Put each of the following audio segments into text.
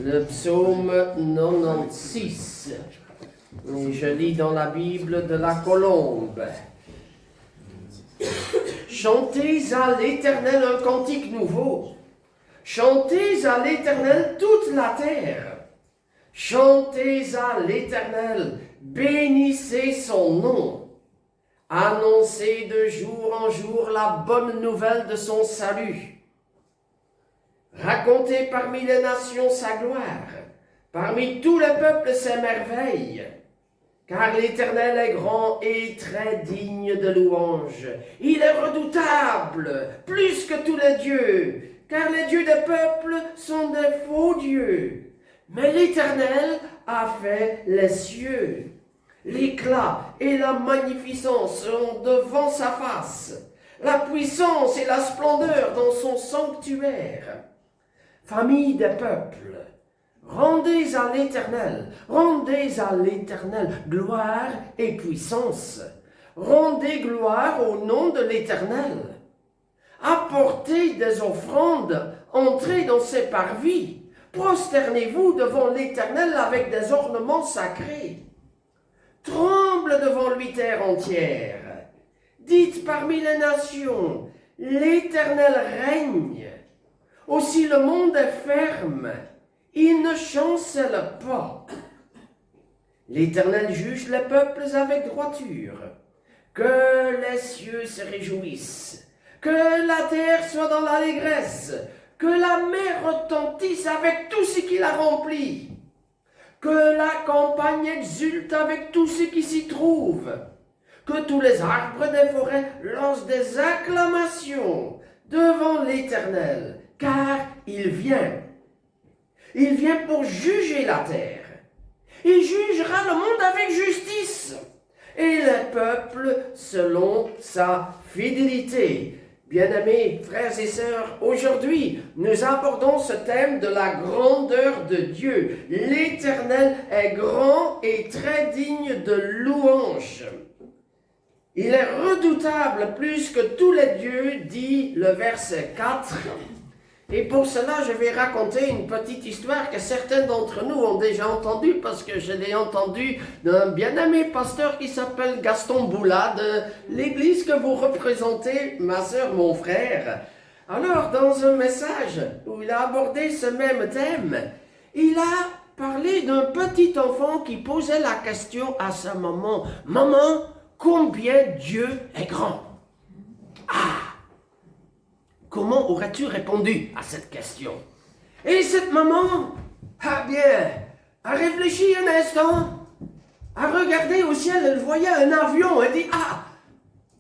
Le psaume 96. Et je lis dans la Bible de la Colombe. Chantez à l'Éternel un cantique nouveau. Chantez à l'Éternel toute la terre. Chantez à l'Éternel, bénissez son nom. Annoncez de jour en jour la bonne nouvelle de son salut. Racontez parmi les nations sa gloire, parmi tous les peuples ses merveilles. Car l'Éternel est grand et très digne de louange. Il est redoutable, plus que tous les dieux, car les dieux des peuples sont des faux dieux. Mais l'Éternel a fait les cieux. L'éclat et la magnificence sont devant sa face, la puissance et la splendeur dans son sanctuaire. Famille des peuples, rendez à l'Éternel gloire et puissance. Rendez gloire au nom de l'Éternel. Apportez des offrandes, entrez dans ses parvis. Prosternez-vous devant l'Éternel avec des ornements sacrés. Tremble devant lui terre entière. Dites parmi les nations, l'Éternel règne. Aussi le monde est ferme, il ne chancelle pas. L'Éternel juge les peuples avec droiture. Que les cieux se réjouissent, que la terre soit dans l'allégresse, que la mer retentisse avec tout ce qui la remplit, que la campagne exulte avec tout ce qui s'y trouve, que tous les arbres des forêts lancent des acclamations devant l'Éternel, car il vient. Il vient pour juger la terre. Il jugera le monde avec justice et les peuples selon sa fidélité. Bien-aimés frères et sœurs, aujourd'hui, nous abordons ce thème de la grandeur de Dieu. L'Éternel est grand et très digne de louange. Il est redoutable plus que tous les dieux, dit le verset 4. Et pour cela, je vais raconter une petite histoire que certains d'entre nous ont déjà entendue, parce que je l'ai entendue d'un bien-aimé pasteur qui s'appelle Gaston Boula, de l'église que vous représentez, ma sœur, mon frère. Alors, dans un message où il a abordé ce même thème, il a parlé d'un petit enfant qui posait la question à sa maman. « Maman, combien Dieu est grand ?» Ah! Comment aurais-tu répondu à cette question? Et cette maman, a réfléchi un instant, a regardé au ciel, elle voyait un avion, elle dit,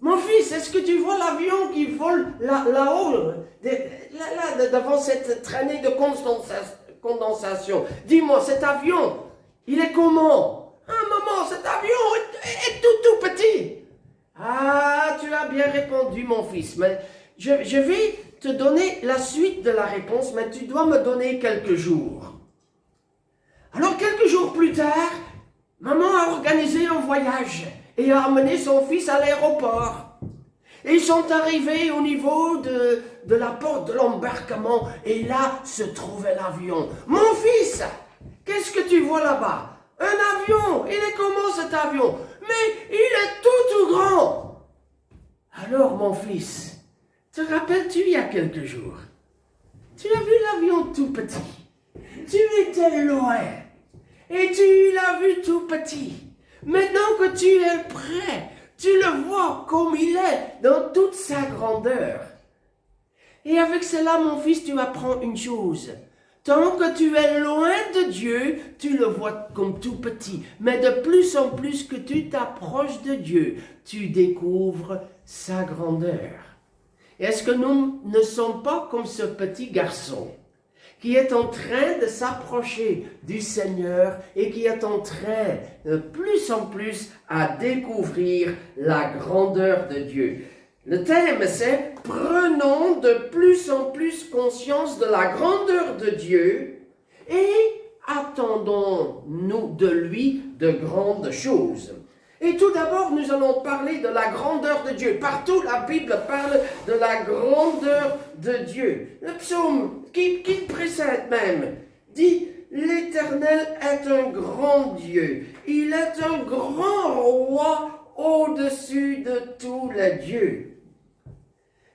mon fils, est-ce que tu vois l'avion qui vole là-haut, devant cette traînée de condensation? Dis-moi, cet avion, il est comment? Maman, cet avion est tout petit. Ah, tu as bien répondu, mon fils, mais je vais te donner la suite de la réponse, mais tu dois me donner quelques jours. Alors, quelques jours plus tard, maman a organisé un voyage et a amené son fils à l'aéroport. Et ils sont arrivés au niveau de la porte de l'embarquement et là se trouvait l'avion. Mon fils, qu'est-ce que tu vois là-bas? Un avion. Il est comment cet avion? Mais il est tout grand. Alors, mon fils, te rappelles-tu il y a quelques jours? Tu as vu l'avion tout petit. Tu étais loin. Et tu l'as vu tout petit. Maintenant que tu es près, tu le vois comme il est, dans toute sa grandeur. Et avec cela, mon fils, tu apprends une chose. Tant que tu es loin de Dieu, tu le vois comme tout petit. Mais de plus en plus que tu t'approches de Dieu, tu découvres sa grandeur. Est-ce que nous ne sommes pas comme ce petit garçon qui est en train de s'approcher du Seigneur et qui est en train de plus en plus à découvrir la grandeur de Dieu? Le thème, c'est « Prenons de plus en plus conscience de la grandeur de Dieu et attendons-nous de lui de grandes choses. » Et tout d'abord, nous allons parler de la grandeur de Dieu. Partout, la Bible parle de la grandeur de Dieu. Le psaume qui précède même dit L'Éternel est un grand Dieu. Il est un grand roi au-dessus de tous les dieux.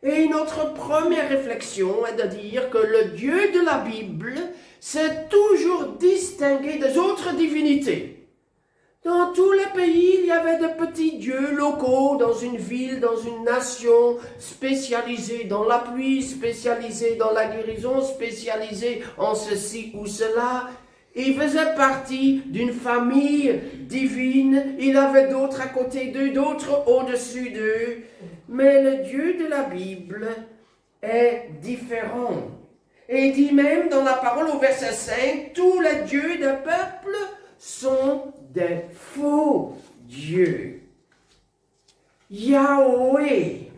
Et notre première réflexion est de dire que le Dieu de la Bible s'est toujours distingué des autres divinités. Dans tous les pays, il y avait de petits dieux locaux dans une ville, dans une nation, spécialisés dans la pluie, spécialisés dans la guérison, spécialisés en ceci ou cela. Il faisait partie d'une famille divine. Il avait d'autres à côté d'eux, d'autres au-dessus d'eux. Mais le Dieu de la Bible est différent. Et il dit même dans la parole au verset 5, tous les dieux des peuples sont des faux dieux. Yahweh,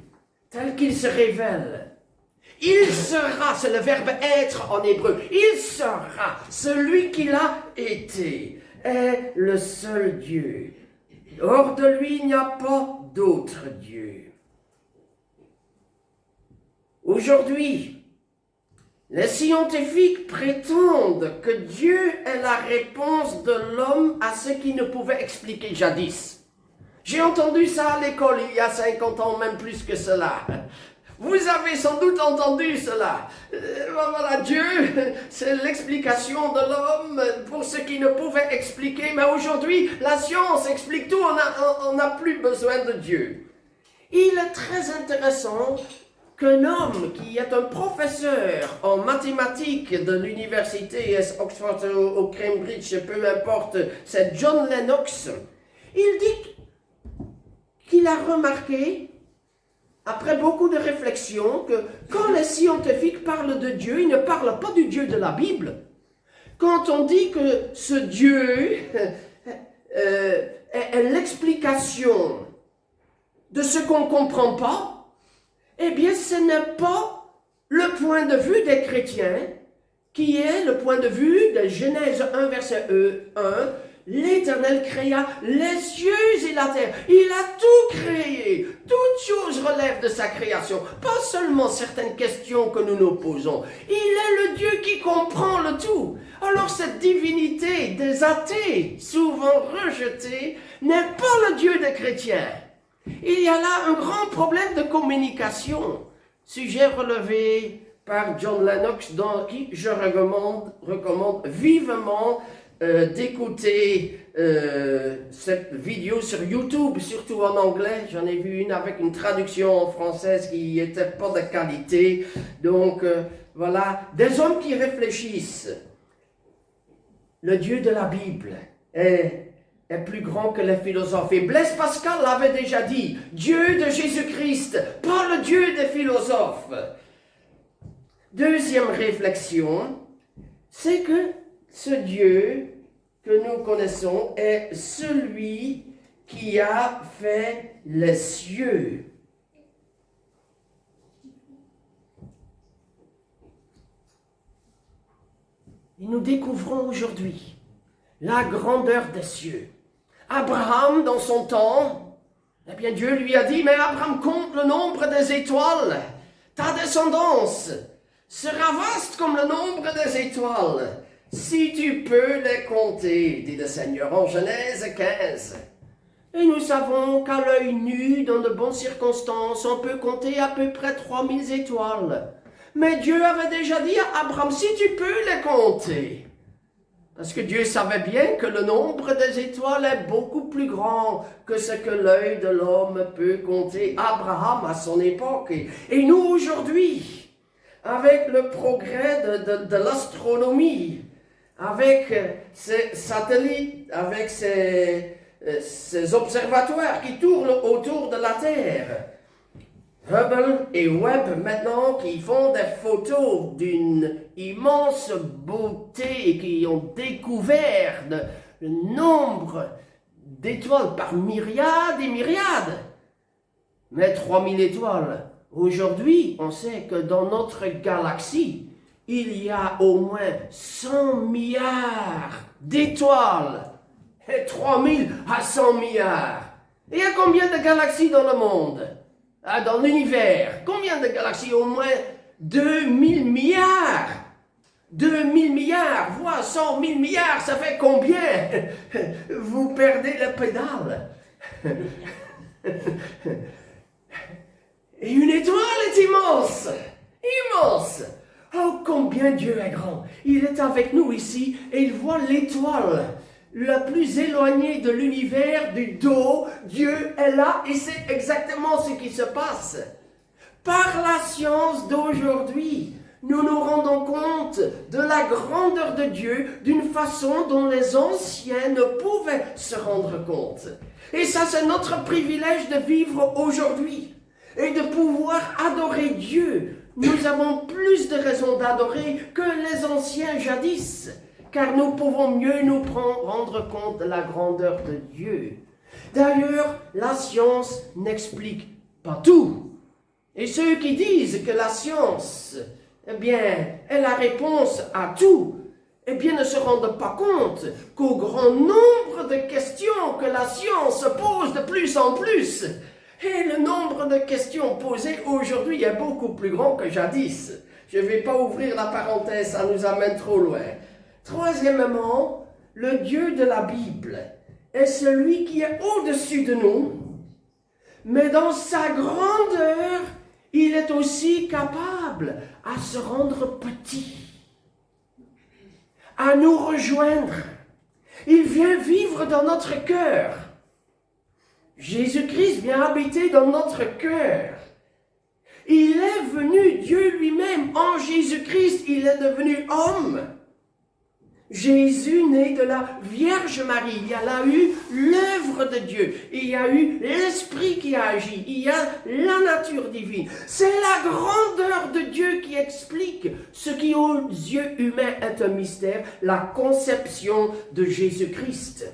tel qu'il se révèle, il sera, c'est le verbe être en hébreu, il sera, celui qu'il a été, est le seul Dieu. Hors de lui, il n'y a pas d'autre Dieu. Aujourd'hui, les scientifiques prétendent que Dieu est la réponse de l'homme à ce qu'il ne pouvait expliquer jadis. J'ai entendu ça à l'école il y a 50 ans, même plus que cela. Vous avez sans doute entendu cela. Voilà, Dieu, c'est l'explication de l'homme pour ce qu'il ne pouvait expliquer. Mais aujourd'hui, la science explique tout, on n'a plus besoin de Dieu. Il est très intéressant qu'un homme qui est un professeur en mathématiques de l'université Oxford ou Cambridge, peu importe, c'est John Lennox, il dit qu'il a remarqué, après beaucoup de réflexions, que quand les scientifiques parlent de Dieu, ils ne parlent pas du Dieu de la Bible. Quand on dit que ce Dieu est l'explication de ce qu'on ne comprend pas, eh bien, ce n'est pas le point de vue des chrétiens, qui est le point de vue de Genèse 1, verset 1. L'Éternel créa les cieux et la terre. Il a tout créé. Toutes choses relèvent de sa création. Pas seulement certaines questions que nous nous posons. Il est le Dieu qui comprend le tout. Alors cette divinité des athées, souvent rejetée, n'est pas le Dieu des chrétiens. Il y a là un grand problème de communication, sujet relevé par John Lennox, dans qui je recommande vivement d'écouter cette vidéo sur YouTube, surtout en anglais. J'en ai vu une avec une traduction française qui n'était pas de qualité. Donc voilà, des hommes qui réfléchissent. Le Dieu de la Bible est plus grand que les philosophes. Et Blaise Pascal l'avait déjà dit, Dieu de Jésus-Christ, pas le Dieu des philosophes. Deuxième réflexion, c'est que ce Dieu que nous connaissons est celui qui a fait les cieux. Et nous découvrons aujourd'hui la grandeur des cieux. Abraham, dans son temps, eh bien Dieu lui a dit, mais Abraham, compte le nombre des étoiles. Ta descendance sera vaste comme le nombre des étoiles. Si tu peux les compter, dit le Seigneur en Genèse 15. Et nous savons qu'à l'œil nu, dans de bonnes circonstances, on peut compter à peu près 3000 étoiles. Mais Dieu avait déjà dit à Abraham, si tu peux les compter. Parce que Dieu savait bien que le nombre des étoiles est beaucoup plus grand que ce que l'œil de l'homme peut compter. Abraham à son époque. Et nous aujourd'hui, avec le progrès de l'astronomie, avec ces satellites, avec ces observatoires qui tournent autour de la Terre, Hubble et Webb maintenant qui font des photos d'une immense beauté et qui ont découvert le nombre d'étoiles par myriades et myriades. Mais 3000 étoiles. Aujourd'hui, on sait que dans notre galaxie, il y a au moins 100 milliards d'étoiles. Et 3000 à 100 milliards. Et il y a combien de galaxies dans le monde? Dans l'univers, combien de galaxies? Au moins 2000 milliards. 2000 milliards, voire 100 000 milliards, ça fait combien? Vous perdez la pédale. Et une étoile est immense, immense. Oh, combien Dieu est grand. Il est avec nous ici et il voit l'étoile la plus éloignée de l'univers du dos. Dieu est là et c'est exactement ce qui se passe. Par la science d'aujourd'hui, nous nous rendons compte de la grandeur de Dieu d'une façon dont les anciens ne pouvaient se rendre compte. Et ça, c'est notre privilège de vivre aujourd'hui et de pouvoir adorer Dieu. Nous avons plus de raisons d'adorer que les anciens jadis, car nous pouvons mieux nous rendre compte de la grandeur de Dieu. D'ailleurs, la science n'explique pas tout. Et ceux qui disent que la science, eh bien, est la réponse à tout, eh bien, ne se rendent pas compte qu'au grand nombre de questions que la science pose de plus en plus, et le nombre de questions posées aujourd'hui est beaucoup plus grand que jadis. Je ne vais pas ouvrir la parenthèse, ça nous amène trop loin. Troisièmement, le Dieu de la Bible est celui qui est au-dessus de nous, mais dans sa grandeur, il est aussi capable à se rendre petit, à nous rejoindre. Il vient vivre dans notre cœur. Jésus-Christ vient habiter dans notre cœur. Il est venu, Dieu lui-même, en Jésus-Christ, il est devenu homme. Jésus, né de la Vierge Marie, il y a eu l'œuvre de Dieu, il y a eu l'Esprit qui a agi, il y a la nature divine. C'est la grandeur de Dieu qui explique ce qui aux yeux humains est un mystère, la conception de Jésus-Christ.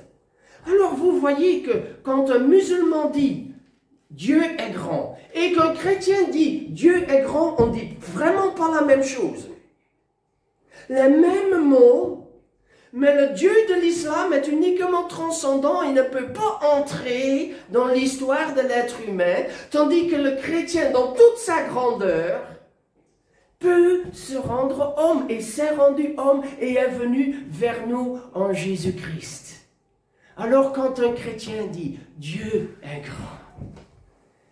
Alors vous voyez que quand un musulman dit « Dieu est grand » et qu'un chrétien dit « Dieu est grand », on dit vraiment pas la même chose. Les mêmes mots, mais le Dieu de l'islam est uniquement transcendant, il ne peut pas entrer dans l'histoire de l'être humain, tandis que le chrétien, dans toute sa grandeur, peut se rendre homme et s'est rendu homme et est venu vers nous en Jésus-Christ. Alors quand un chrétien dit « Dieu est grand »,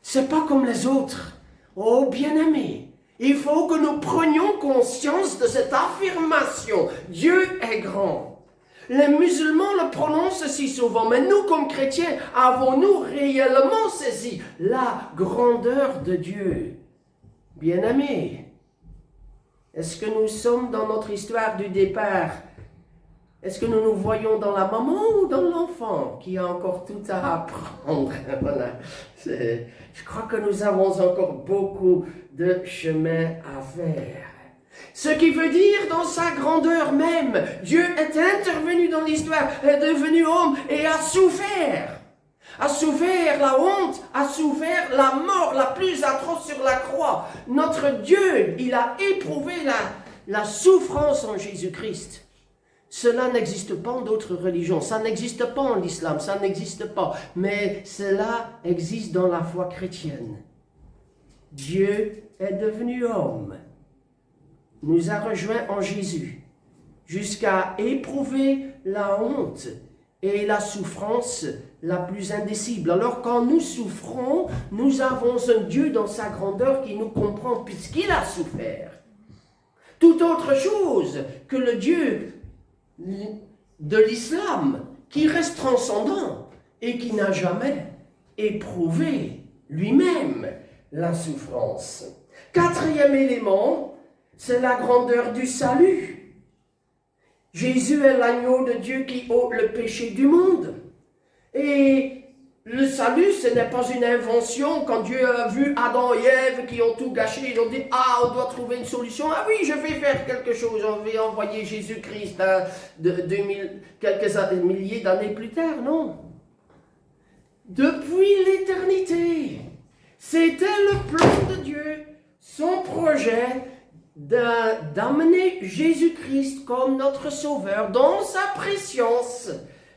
c'est pas comme les autres. Oh bien-aimés, il faut que nous prenions conscience de cette affirmation. Dieu est grand. Les musulmans le prononcent si souvent, mais nous, comme chrétiens, avons-nous réellement saisi la grandeur de Dieu? Bien-aimés, est-ce que nous sommes dans notre histoire du départ? Est-ce que nous nous voyons dans la maman ou dans l'enfant qui a encore tout à apprendre? Voilà. Je crois que nous avons encore beaucoup de chemin à faire. Ce qui veut dire dans sa grandeur même, Dieu est intervenu dans l'histoire, est devenu homme et a souffert. A souffert la honte, a souffert la mort la plus atroce sur la croix. Notre Dieu, il a éprouvé la souffrance en Jésus-Christ. Cela n'existe pas en d'autres religions, ça n'existe pas en l'islam, ça n'existe pas, mais cela existe dans la foi chrétienne. Dieu est devenu homme, nous a rejoints en Jésus, jusqu'à éprouver la honte et la souffrance la plus indicible. Alors quand nous souffrons, nous avons un Dieu dans sa grandeur qui nous comprend puisqu'il a souffert. Tout autre chose que le Dieu de l'islam, qui reste transcendant et qui n'a jamais éprouvé lui-même la souffrance. Quatrième élément, c'est la grandeur du salut. Jésus est l'agneau de Dieu qui ôte le péché du monde. Et le salut, ce n'est pas une invention. Quand Dieu a vu Adam et Ève qui ont tout gâché, ils ont dit « Ah, on doit trouver une solution. Ah oui, je vais faire quelque chose. On va envoyer Jésus-Christ quelques milliers d'années plus tard. » Non. Depuis l'éternité, c'était le plan de Dieu, son projet d'amener Jésus-Christ comme notre sauveur dans sa préscience.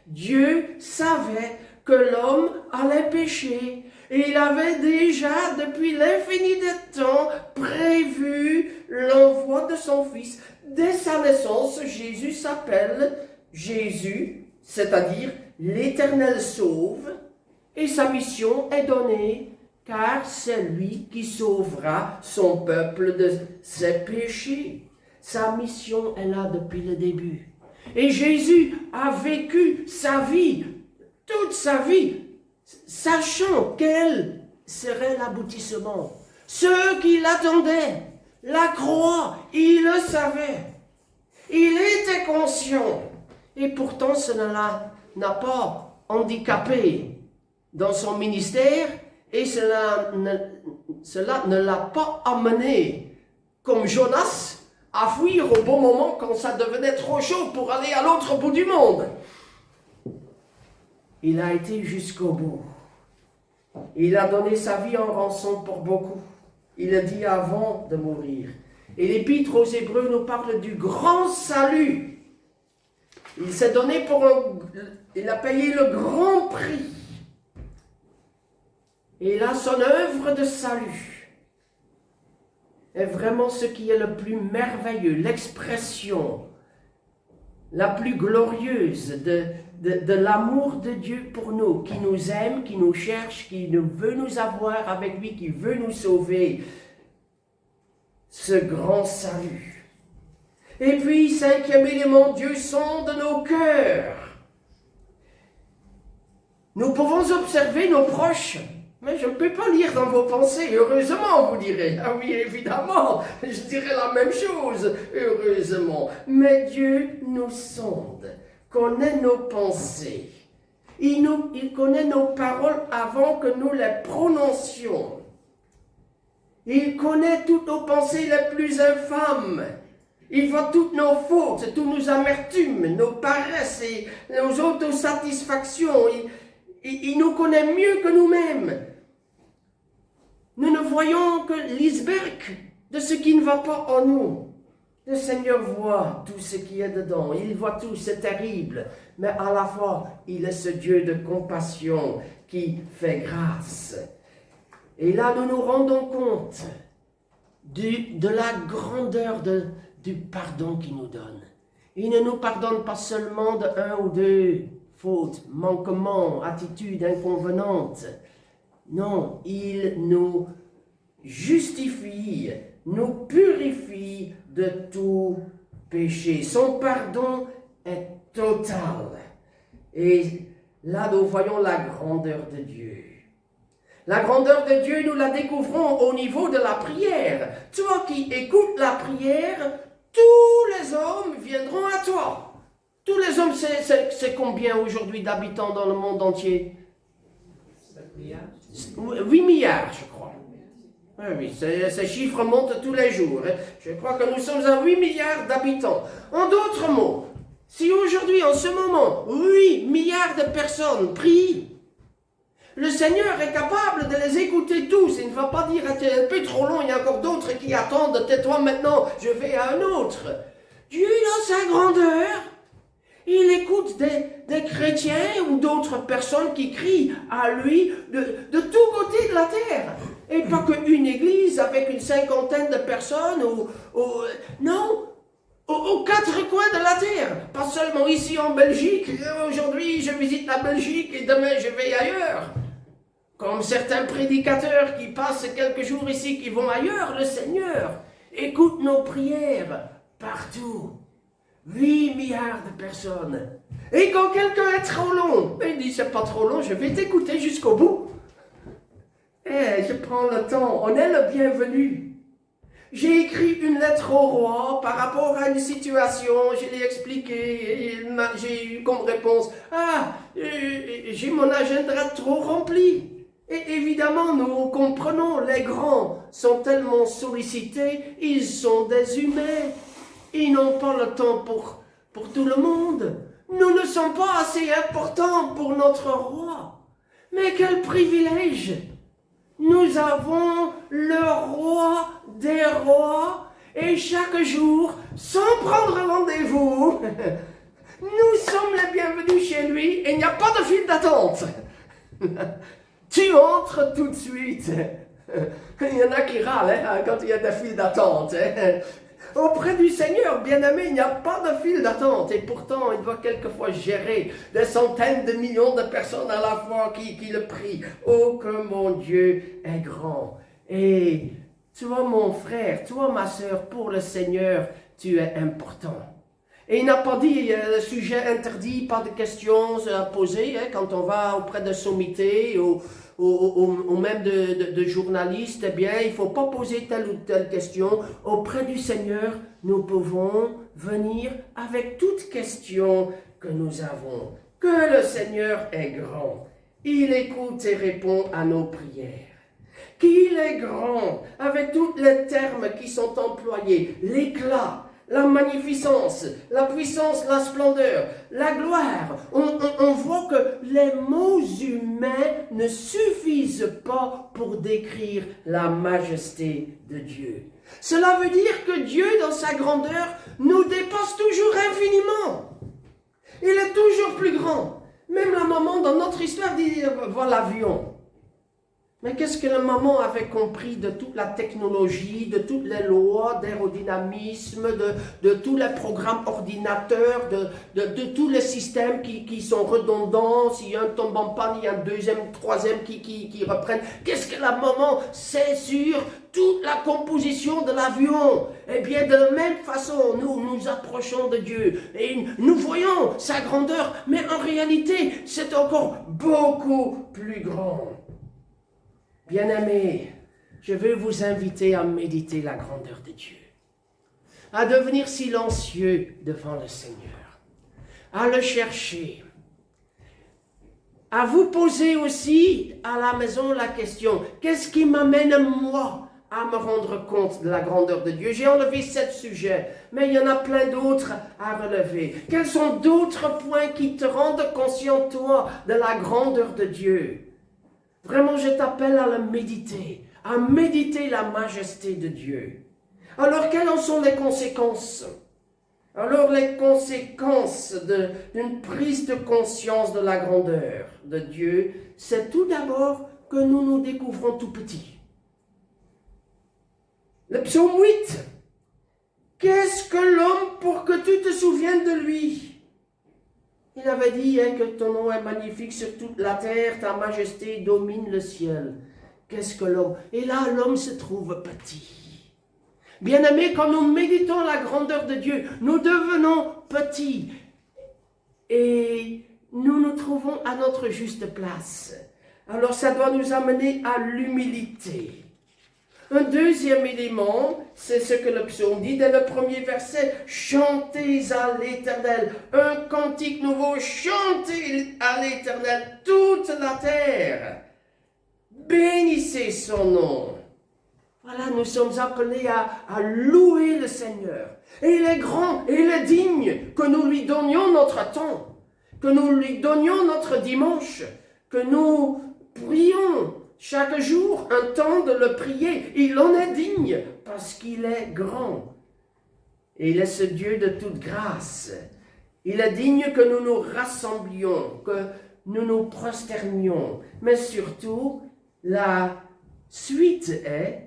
Dieu savait que l'homme allait pécher. Et il avait déjà, depuis l'infini des temps, prévu l'envoi de son Fils dès sa naissance, Jésus s'appelle Jésus, c'est-à-dire l'Éternel sauve, et sa mission est donnée, car c'est lui qui sauvera son peuple de ses péchés. Sa mission est là depuis le début. Et Jésus a vécu sa vie, toute sa vie, sachant quel serait l'aboutissement. Ceux qui l'attendaient, la croix, il le savait. Il était conscient. Et pourtant, cela n'a pas handicapé dans son ministère et cela ne l'a pas amené, comme Jonas, à fuir au bon moment quand ça devenait trop chaud pour aller à l'autre bout du monde. Il a été jusqu'au bout. Il a donné sa vie en rançon pour beaucoup. Il a dit avant de mourir. Et l'Épître aux Hébreux nous parle du grand salut. Il s'est donné il a payé le grand prix. Et là, son œuvre de salut est vraiment ce qui est le plus merveilleux, l'expression la plus glorieuse de l'amour de Dieu pour nous, qui nous aime, qui nous cherche, qui veut nous avoir avec lui, qui veut nous sauver. Ce grand salut. Et puis, cinquième élément, Dieu sonde nos cœurs. Nous pouvons observer nos proches. Mais je ne peux pas lire dans vos pensées, heureusement, vous direz. Ah oui, évidemment, je dirais la même chose, heureusement. Mais Dieu nous sonde, connaît nos pensées. Il connaît nos paroles avant que nous les prononcions. Il connaît toutes nos pensées les plus infâmes. Il voit toutes nos fautes, toutes nos amertumes, nos paresses et nos autosatisfactions. Il nous connaît mieux que nous-mêmes. Nous ne voyons que l'iceberg de ce qui ne va pas en nous. Le Seigneur voit tout ce qui est dedans. Il voit tout, c'est terrible. Mais à la fois, il est ce Dieu de compassion qui fait grâce. Et là, nous nous rendons compte de la grandeur du pardon qu'il nous donne. Il ne nous pardonne pas seulement de 1 ou 2 fautes, manquements, attitudes inconvenantes. Non, il nous justifie, nous purifie de tout péché. Son pardon est total. Et là, nous voyons la grandeur de Dieu. La grandeur de Dieu, nous la découvrons au niveau de la prière. Toi qui écoutes la prière, tous les hommes viendront à toi. Tous les hommes, c'est combien aujourd'hui d'habitants dans le monde entier? 8 milliards, je crois. Oui, ces chiffres montent tous les jours. Je crois que nous sommes à 8 milliards d'habitants. En d'autres mots, si aujourd'hui, en ce moment, 8 milliards de personnes prient, le Seigneur est capable de les écouter tous. Il ne va pas dire, c'est un peu trop long, il y a encore d'autres qui attendent, tais-toi maintenant, je vais à un autre. Dieu, dans sa grandeur, il écoute des chrétiens ou d'autres personnes qui crient à lui de tous côtés de la terre. Et pas qu'une église avec une cinquantaine de personnes, non, aux 4 coins de la terre. Pas seulement ici en Belgique, aujourd'hui je visite la Belgique et demain je vais ailleurs. Comme certains prédicateurs qui passent quelques jours ici, qui vont ailleurs, le Seigneur écoute nos prières partout. 8 milliards de personnes. Et quand quelqu'un est trop long, il dit c'est pas trop long, je vais t'écouter jusqu'au bout. Et je prends le temps, on est le bienvenu. J'ai écrit une lettre au roi par rapport à une situation, je l'ai expliqué, et j'ai eu comme réponse, j'ai mon agenda trop rempli. Et évidemment, nous comprenons, les grands sont tellement sollicités, ils sont des humains. Ils n'ont pas le temps pour tout le monde. Nous ne sommes pas assez importants pour notre roi. Mais quel privilège! Nous avons le roi des rois et chaque jour, sans prendre rendez-vous, nous sommes les bienvenus chez lui et il n'y a pas de file d'attente. Tu entres tout de suite. Il y en a qui râlent quand il y a des files d'attente. Auprès du Seigneur, bien-aimé, il n'y a pas de file d'attente. Et pourtant, il doit quelquefois gérer des centaines de millions de personnes à la fois qui le prient. Oh, que mon Dieu est grand. Et toi, mon frère, toi, ma sœur, pour le Seigneur, tu es important. Et il n'a pas dit sujet interdit, pas de questions à poser quand on va auprès de sommités ou même de journalistes. Eh bien, il ne faut pas poser telle ou telle question. Auprès du Seigneur, nous pouvons venir avec toute question que nous avons. Que le Seigneur est grand. Il écoute et répond à nos prières. Qu'il est grand, avec tous les termes qui sont employés, l'éclat, la magnificence, la puissance, la splendeur, la gloire. On voit que les mots humains ne suffisent pas pour décrire la majesté de Dieu. Cela veut dire que Dieu, dans sa grandeur, nous dépasse toujours infiniment. Il est toujours plus grand. Même la maman dans notre histoire dit, voilà l'avion. Mais qu'est-ce que la maman avait compris de toute la technologie, de toutes les lois d'aérodynamisme, de tous les programmes ordinateurs, de tous les systèmes qui sont redondants, s'il y a un tombe en panne, il y a un deuxième, troisième qui reprennent. Qu'est-ce que la maman sait sur toute la composition de l'avion? Eh bien, de la même façon, nous nous approchons de Dieu et nous voyons sa grandeur, mais en réalité, c'est encore beaucoup plus grand. Bien-aimés, je veux vous inviter à méditer la grandeur de Dieu, à devenir silencieux devant le Seigneur, à le chercher, à vous poser aussi à la maison la question, qu'est-ce qui m'amène moi à me rendre compte de la grandeur de Dieu? J'ai enlevé 7 sujets, mais il y en a plein d'autres à relever. Quels sont d'autres points qui te rendent conscient, toi, de la grandeur de Dieu? Vraiment, je t'appelle à méditer la majesté de Dieu. Alors, quelles en sont les conséquences? Alors, les conséquences d'une prise de conscience de la grandeur de Dieu, c'est tout d'abord que nous nous découvrons tout petits. Le psaume 8. Qu'est-ce que l'homme pour que tu te souviennes de lui? Il avait dit que ton nom est magnifique sur toute la terre, ta majesté domine le ciel. Qu'est-ce que l'homme? Et là, l'homme se trouve petit. Bien-aimés, quand nous méditons la grandeur de Dieu, nous devenons petits. Et nous nous trouvons à notre juste place. Alors ça doit nous amener à l'humilité. Un deuxième élément, c'est ce que le psaume dit dès le premier verset. Chantez à l'Éternel, un cantique nouveau, chantez à l'Éternel toute la terre. Bénissez son nom. Voilà, nous sommes appelés à louer le Seigneur. Et il est grand, et il est digne que nous lui donnions notre temps, que nous lui donnions notre dimanche, que nous prions chaque jour un temps de le prier. Il en est digne parce qu'il est grand. Et il est ce Dieu de toute grâce. Il est digne que nous nous rassemblions, que nous nous prosternions. Mais surtout, la suite est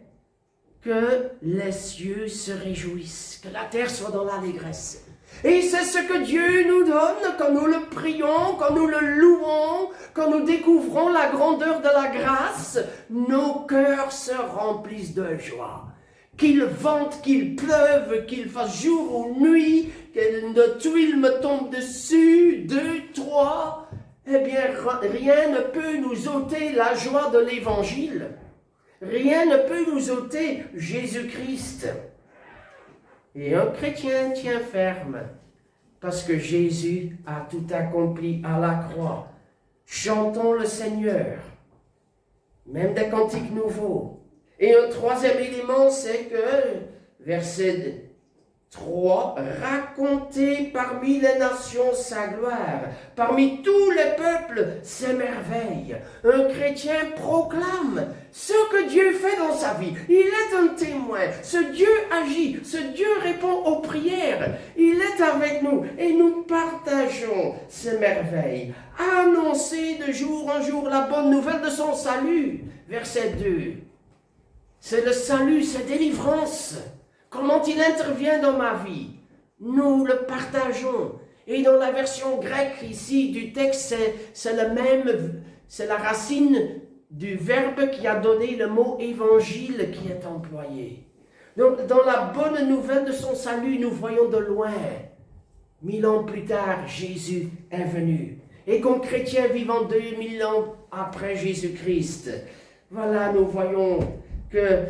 que les cieux se réjouissent, que la terre soit dans l'allégresse. Et c'est ce que Dieu nous donne quand nous le prions, quand nous le louons, quand nous découvrons la grandeur de la grâce. Nos cœurs se remplissent de joie. Qu'il vente, qu'il pleuve, qu'il fasse jour ou nuit, qu'une tuile me tombe dessus, 2, 3, eh bien rien ne peut nous ôter la joie de l'Évangile. Rien ne peut nous ôter Jésus-Christ. Et un chrétien tient ferme, parce que Jésus a tout accompli à la croix. Chantons le Seigneur, même des cantiques nouveaux. Et un troisième élément, c'est que, verset 3, racontez parmi les nations sa gloire, parmi tous les peuples ses merveilles. Un chrétien proclame ce que Dieu fait dans sa vie. Il est un témoin. Ce Dieu agit, ce Dieu répond aux prières. Il est avec nous et nous partageons ses merveilles. Annoncez de jour en jour la bonne nouvelle de son salut. Verset 2. C'est le salut, c'est délivrance. comment il intervient dans ma vie. Nous le partageons. Et dans la version grecque ici du texte, c'est le même, c'est la racine du verbe qui a donné le mot évangile qui est employé. Donc, dans la bonne nouvelle de son salut, nous voyons de loin, 1000 ans plus tard, Jésus est venu. Et comme chrétiens vivant 2000 ans après Jésus-Christ, voilà, nous voyons que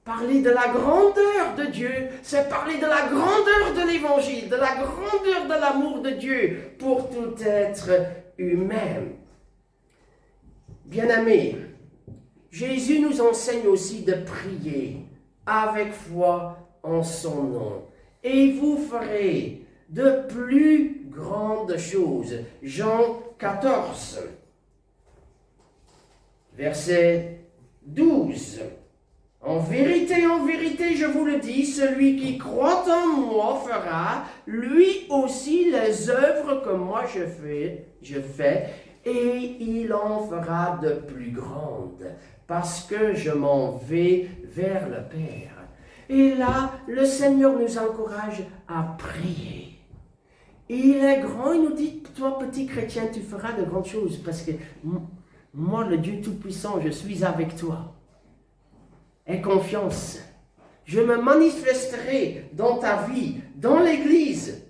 parler de la grandeur de Dieu, c'est parler de la grandeur de l'Évangile, de la grandeur de l'amour de Dieu pour tout être humain. Bien-aimés, Jésus nous enseigne aussi de prier avec foi en son nom. Et vous ferez de plus grandes choses. Jean 14, verset 12. En vérité, je vous le dis, celui qui croit en moi fera, lui aussi, les œuvres que moi je fais, et il en fera de plus grandes, parce que je m'en vais vers le Père. Et là, le Seigneur nous encourage à prier. Il est grand, il nous dit, toi petit chrétien, tu feras de grandes choses, parce que moi, le Dieu Tout-Puissant, je suis avec toi. Aie confiance. Je me manifesterai dans ta vie, dans l'Église.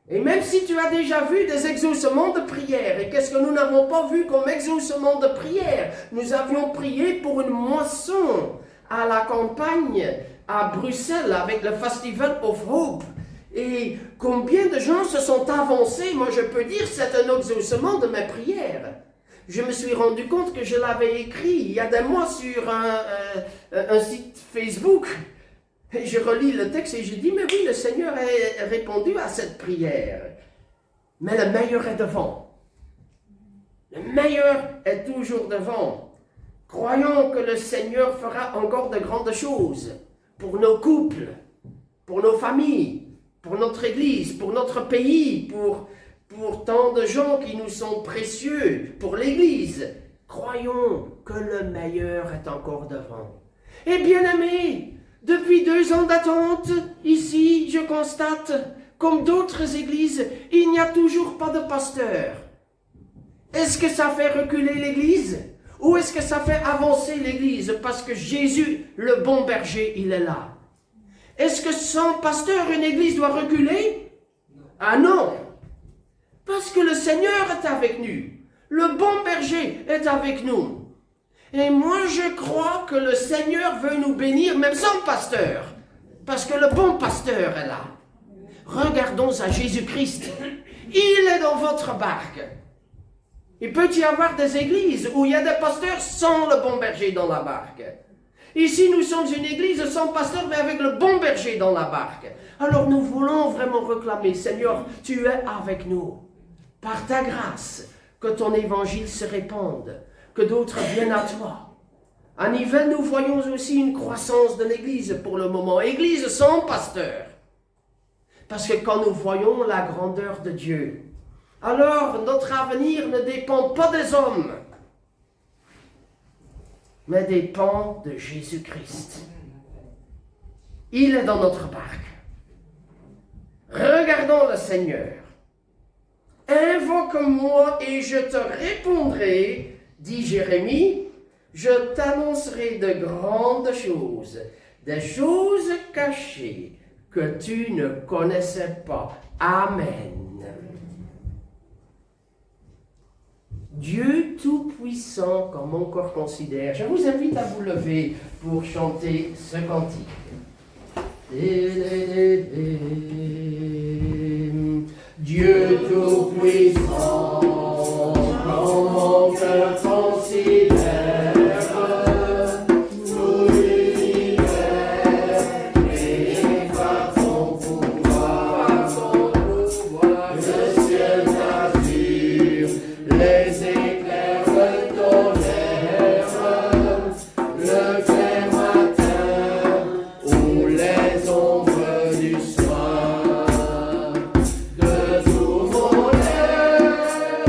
Et même si tu as déjà vu des exaucements de prière, et qu'est-ce que nous n'avons pas vu comme exaucement de prière? Nous avions prié pour une moisson à la campagne à Bruxelles avec le Festival of Hope. Et combien de gens se sont avancés? Moi, je peux dire c'est un exaucement de mes prières. Je me suis rendu compte que je l'avais écrit il y a des mois sur un site Facebook. Et je relis le texte et je dis, mais oui, le Seigneur a répondu à cette prière. Mais le meilleur est devant. Le meilleur est toujours devant. Croyons que le Seigneur fera encore de grandes choses pour nos couples, pour nos familles, pour notre Église, pour notre pays, pour tant de gens qui nous sont précieux, pour l'Église. Croyons que le meilleur est encore devant. Et bien aimés, depuis 2 ans d'attente, ici, je constate, comme d'autres églises, il n'y a toujours pas de pasteur. Est-ce que ça fait reculer l'Église? Ou est-ce que ça fait avancer l'Église? Parce que Jésus, le bon berger, il est là. Est-ce que sans pasteur, une Église doit reculer? Ah non! Parce que le Seigneur est avec nous. Le bon berger est avec nous. Et moi, je crois que le Seigneur veut nous bénir, même sans pasteur. Parce que le bon pasteur est là. Regardons à Jésus-Christ. Il est dans votre barque. Il peut y avoir des églises où il y a des pasteurs sans le bon berger dans la barque. Ici, nous sommes une église sans pasteur, mais avec le bon berger dans la barque. Alors, nous voulons vraiment réclamer, Seigneur, tu es avec nous. Par ta grâce, que ton évangile se répande, que d'autres viennent à toi. À Nivelles, nous voyons aussi une croissance de l'Église pour le moment. Église sans pasteur. Parce que quand nous voyons la grandeur de Dieu, alors notre avenir ne dépend pas des hommes, mais dépend de Jésus-Christ. Il est dans notre barque. Regardons le Seigneur. Invoque-moi et je te répondrai, dit Jérémie, je t'annoncerai de grandes choses, des choses cachées que tu ne connaissais pas. Amen. Dieu Tout-Puissant, comme mon corps considère. Je vous invite à vous lever pour chanter ce cantique. Dieu Tout-Puissant, comme mon cœur considère, tout l'univers et par ton pouvoir, le ciel d'azur, les éclairs de ton air, le clair matin ou les ombres du soir. De tout mon être,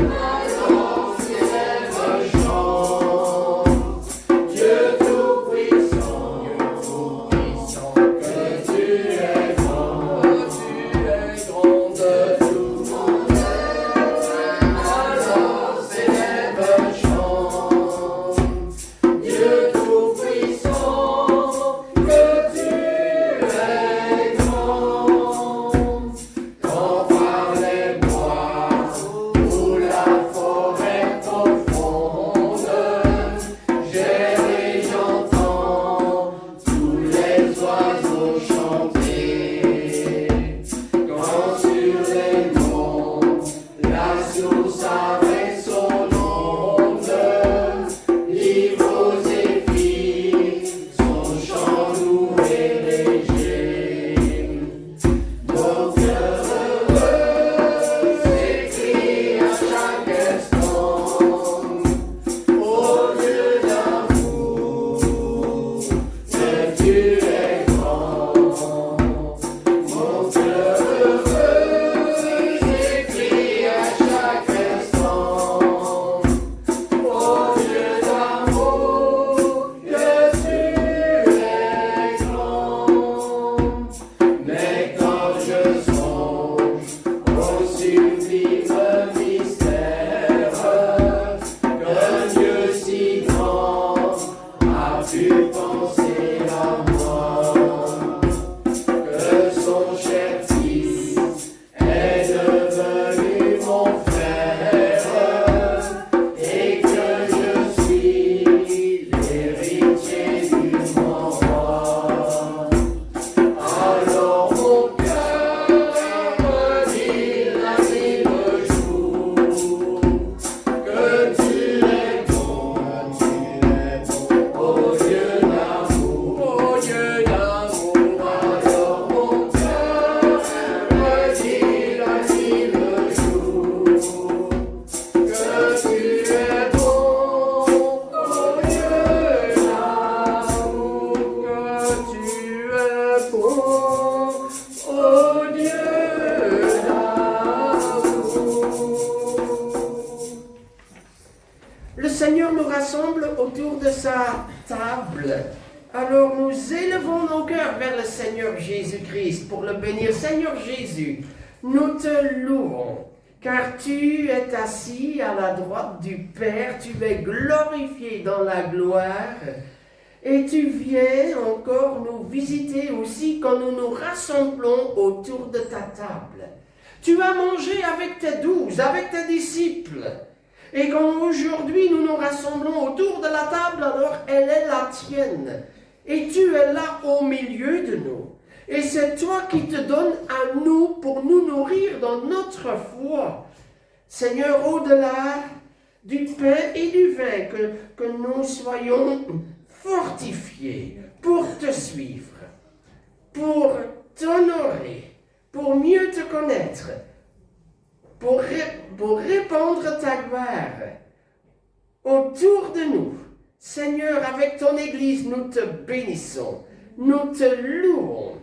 Seigneur nous rassemble autour de sa table. Alors nous élevons nos cœurs vers le Seigneur Jésus-Christ pour le bénir. Seigneur Jésus, nous te louons, car tu es assis à la droite du Père, tu es glorifié dans la gloire, et tu viens encore nous visiter aussi quand nous nous rassemblons autour de ta table. Tu as mangé avec tes 12, avec tes disciples. Et quand aujourd'hui nous nous rassemblons autour de la table, alors elle est la tienne. Et tu es là au milieu de nous. Et c'est toi qui te donnes à nous pour nous nourrir dans notre foi. Seigneur, au-delà du pain et du vin, que nous soyons fortifiés pour te suivre, pour t'honorer, pour mieux te connaître, pour répandre ta gloire autour de nous. Seigneur, avec ton Église, nous te bénissons, nous te louons.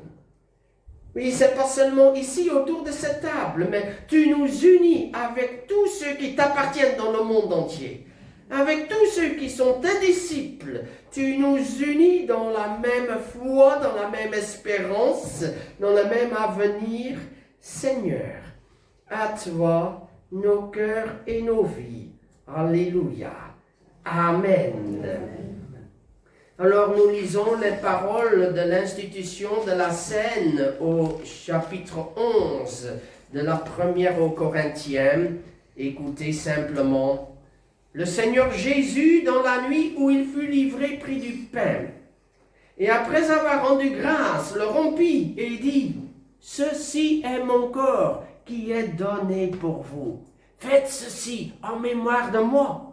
Oui, c'est pas seulement ici autour de cette table, mais tu nous unis avec tous ceux qui t'appartiennent dans le monde entier, avec tous ceux qui sont tes disciples. Tu nous unis dans la même foi, dans la même espérance, dans le même avenir. Seigneur, à toi, nos cœurs et nos vies. Alléluia. Amen. Alors nous lisons les paroles de l'institution de la scène au chapitre 11 de la première aux Corinthiens. Écoutez simplement. Le Seigneur Jésus, dans la nuit où il fut livré, prit du pain. Et après avoir rendu grâce, le rompit et dit, « Ceci est mon corps qui est donné pour vous. Faites ceci en mémoire de moi. »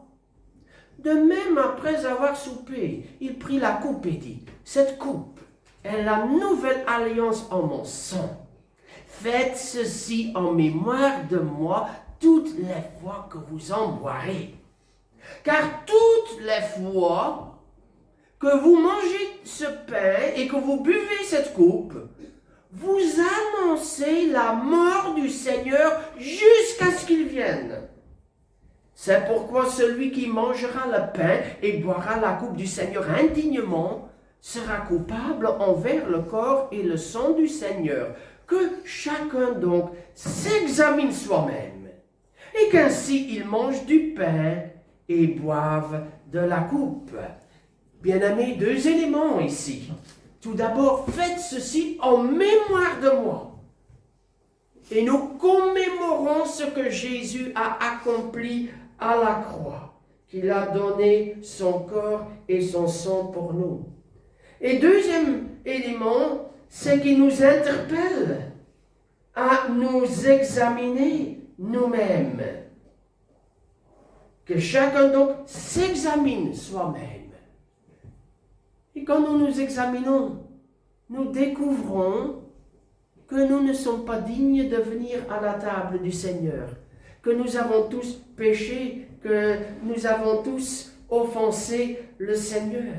De même, après avoir soupé, il prit la coupe et dit, « Cette coupe est la nouvelle alliance en mon sang. Faites ceci en mémoire de moi toutes les fois que vous en boirez. Car toutes les fois que vous mangez ce pain et que vous buvez cette coupe, vous annoncez la mort du Seigneur jusqu'à ce qu'il vienne. C'est pourquoi celui qui mangera le pain et boira la coupe du Seigneur indignement sera coupable envers le corps et le sang du Seigneur. Que chacun donc s'examine soi-même, et qu'ainsi il mange du pain et boive de la coupe. » Bien-aimés, deux éléments ici. Tout d'abord, faites ceci en mémoire de moi. Et nous commémorons ce que Jésus a accompli à la croix, qu'il a donné son corps et son sang pour nous. Et deuxième élément, c'est qu'il nous interpelle à nous examiner nous-mêmes. Que chacun donc s'examine soi-même. Et quand nous nous examinons, nous découvrons que nous ne sommes pas dignes de venir à la table du Seigneur, que nous avons tous péché, que nous avons tous offensé le Seigneur.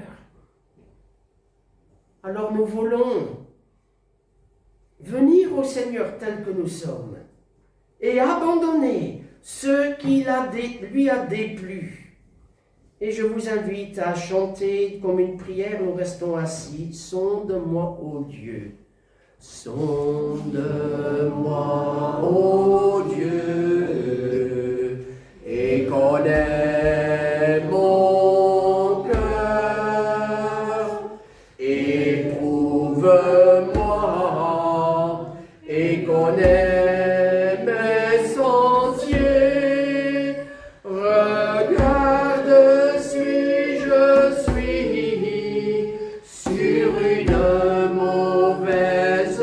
Alors nous voulons venir au Seigneur tel que nous sommes et abandonner ce qui lui a déplu. Et je vous invite à chanter comme une prière, nous restons assis. Sonde-moi, ô Dieu. Sonde-moi, ô Dieu, et connais mon cœur. Éprouve-moi et connais mes sentiers. Regarde si je suis sur une mauvaise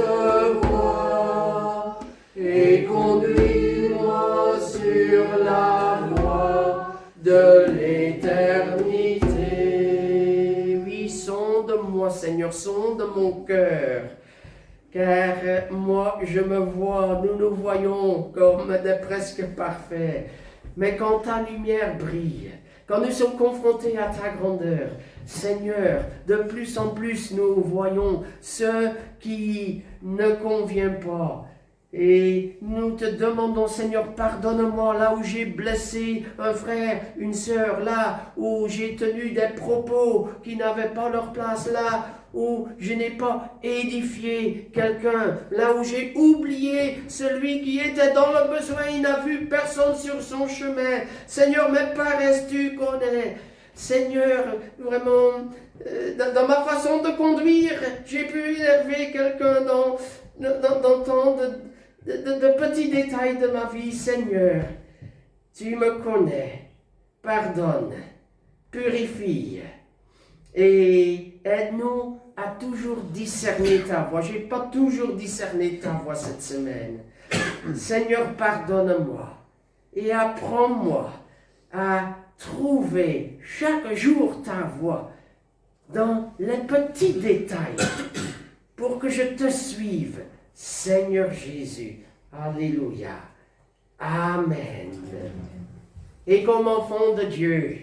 voie et conduis-moi sur la voie de l'éternité. Oui, sonde-moi, Seigneur, sonde mon cœur. Car moi, je me vois, nous nous voyons comme des presque parfaits. Mais quand ta lumière brille, quand nous sommes confrontés à ta grandeur, Seigneur, de plus en plus nous voyons ce qui ne convient pas. Et nous te demandons, Seigneur, pardonne-moi là où j'ai blessé un frère, une sœur, là où j'ai tenu des propos qui n'avaient pas leur place, là où je n'ai pas édifié quelqu'un, là où j'ai oublié celui qui était dans le besoin, il n'a vu personne sur son chemin. Seigneur, mes paresses, tu connais. Seigneur, vraiment, dans ma façon de conduire, j'ai pu énerver quelqu'un dans tant de petits détails de ma vie. Seigneur, tu me connais, pardonne, purifie et aide-nous à toujours discerner ta voix. Je n'ai pas toujours discerné ta voix cette semaine. Seigneur, pardonne-moi et apprends-moi à trouver chaque jour ta voix dans les petits détails pour que je te suive, Seigneur Jésus. Alléluia. Amen. Et comme enfants de Dieu,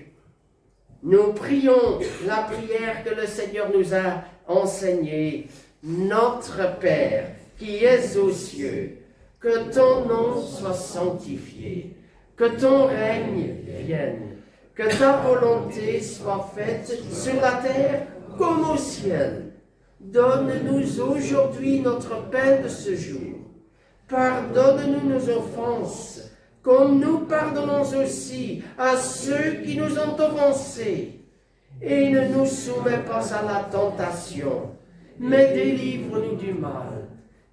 nous prions la prière que le Seigneur nous a enseignée. Notre Père qui es aux cieux, que ton nom soit sanctifié, que ton règne vienne, que ta volonté soit faite sur la terre comme au ciel. Donne-nous aujourd'hui notre pain de ce jour. Pardonne-nous nos offenses, comme nous pardonnons aussi à ceux qui nous ont offensés. Et ne nous soumets pas à la tentation, mais délivre-nous du mal.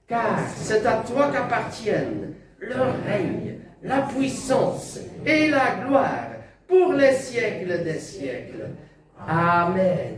Car c'est à toi qu'appartiennent le règne, la puissance et la gloire pour les siècles des siècles. Amen.